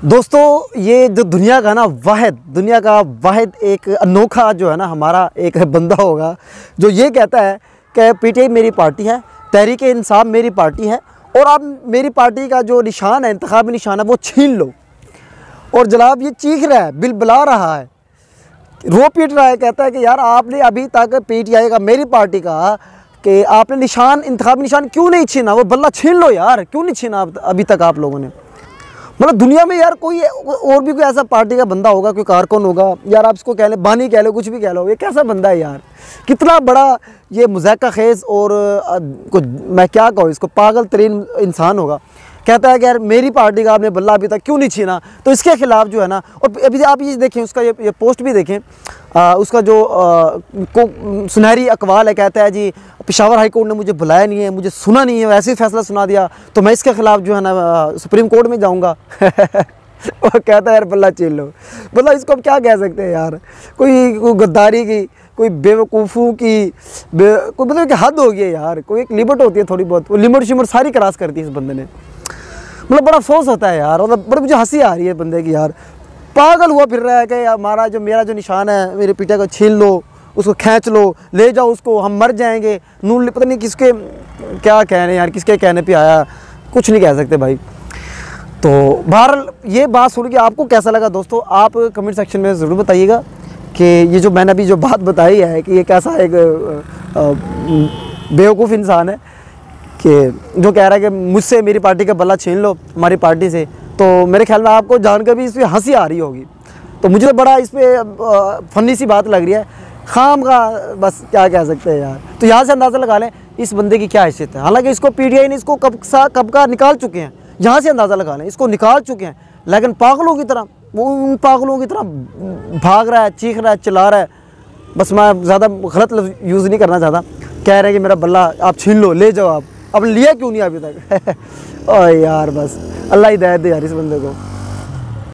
दोस्तों ये जो दुनिया का वाहिद एक अनोखा जो है ना हमारा एक बंदा होगा जो ये कहता है कि पीटीआई मेरी पार्टी है, तहरीक इंसाफ मेरी पार्टी है और आप मेरी पार्टी का जो निशान है, इंतखाबी निशान है, वो छीन लो। और जनाब ये चीख रहा है, बिलबिला रहा है, रो पीट रहा है, कहता है कि यार आपने अभी तक पीटीआई का, मेरी पार्टी का, कि आपने निशान, इंतखाबी निशान क्यों नहीं छीना? वो बल्ला छीन लो यार, क्यों नहीं छीना अभी तक आप लोगों ने? मतलब दुनिया में यार कोई और भी कोई ऐसा पार्टी का बंदा होगा, कोई कारकुन होगा यार, आप इसको कह लें, बानी कह लो, कुछ भी कह लो, ये कैसा बंदा है यार? कितना बड़ा ये मुज़ाहिका खेज़ और कुछ मैं क्या कहूँ इसको, पागल तरीन इंसान होगा। कहता है कि यार मेरी पार्टी का आपने बल्ला अभी तक क्यों नहीं छीना? तो इसके खिलाफ जो है ना, और अभी आप ये देखें, उसका ये पोस्ट भी देखें, उसका जो सुनहरी अकवाल है, कहता है जी पेशावर हाई कोर्ट ने मुझे बुलाया नहीं है, मुझे सुना नहीं है, वैसे ही फैसला सुना दिया, तो मैं इसके खिलाफ जो है ना सुप्रीम कोर्ट में जाऊंगा। वो कहता है यार बल्ला छीन लो। मतलब इसको हम क्या कह सकते हैं यार? कोई गद्दारी की, कोई बेवकूफ़ों की, कोई मतलब कि हद हो गई है यार। कोई एक लिमिट होती है थोड़ी बहुत, वो लिमिट शिमिट सारी क्रॉस कर दी इस बंदे ने। मतलब बड़ा अफसोस होता है यार, मतलब बड़ी मुझे हंसी आ रही है बंदे की यार। पागल हुआ फिर रहा है कि हमारा जो, मेरा जो निशान है, मेरे पीछे को छीन लो, उसको खींच लो, ले जाओ उसको, हम मर जाएंगे। नून पता नहीं किसके क्या कहने यार, किसके कहने पे आया, कुछ नहीं कह सकते भाई। तो बहरहाल ये बात सुन के आपको कैसा लगा दोस्तों? आप कमेंट सेक्शन में ज़रूर बताइएगा कि ये जो मैंने अभी जो बात बताई है कि ये कैसा एक बेवकूफ़ इंसान है कि जो कह रहा है कि मुझसे मेरी पार्टी का बल्ला छीन लो, हमारी पार्टी से। तो मेरे ख्याल में आपको जानकर भी इस पर हंसी आ रही होगी। तो मुझे तो बड़ा इस पर फ़नी सी बात लग रही है, खाम का, बस क्या कह सकते हैं यार। तो यहाँ से अंदाज़ा लगा लें इस बंदे की क्या हैसियत है। हालांकि इसको पीटीआई ने इसको कब का निकाल चुके हैं, यहाँ से अंदाज़ा लगा लें, इसको निकाल चुके हैं, लेकिन पागलों की तरह, वो उन पागलों की तरह भाग रहा है, चीख रहा है, चिल्ला रहा है। बस मैं ज़्यादा गलत लफ्ज़ यूज़ नहीं करना चाहता, कह रहे हैं कि मेरा बल्ला आप छीन लो, ले जाओ आप। अब लिया क्यों नहीं अभी तक? ओह यार, बस अल्लाह हिदायत दे यार इस बंदे को।